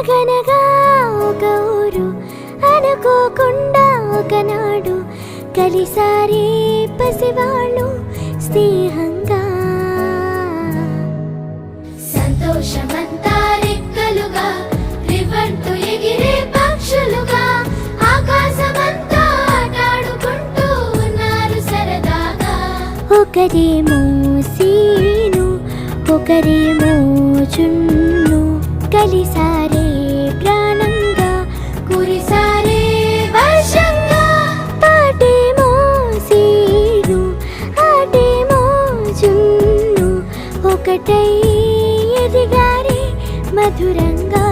అనగనగా ఒక ఊరు అనుకోకుండా ఒకనాడు కలిసారే పసివాళ్ళు స్నేహంగా. సంతోషమంతా రెక్కలుగా రివంటు ఎగిరే పక్షులుగా ఆకాశమంతా ఆటాడుకుంటూ ఉన్నారు సరదాగా. ఒకరేమో సీను ఒకరేమో చున్ను కలిసారే ప్రాణంగా కురిసారే వర్షంగా. పాటేమో సీను ఆటేమో చున్ను ఒకటై ఎదిగారే మధురంగా.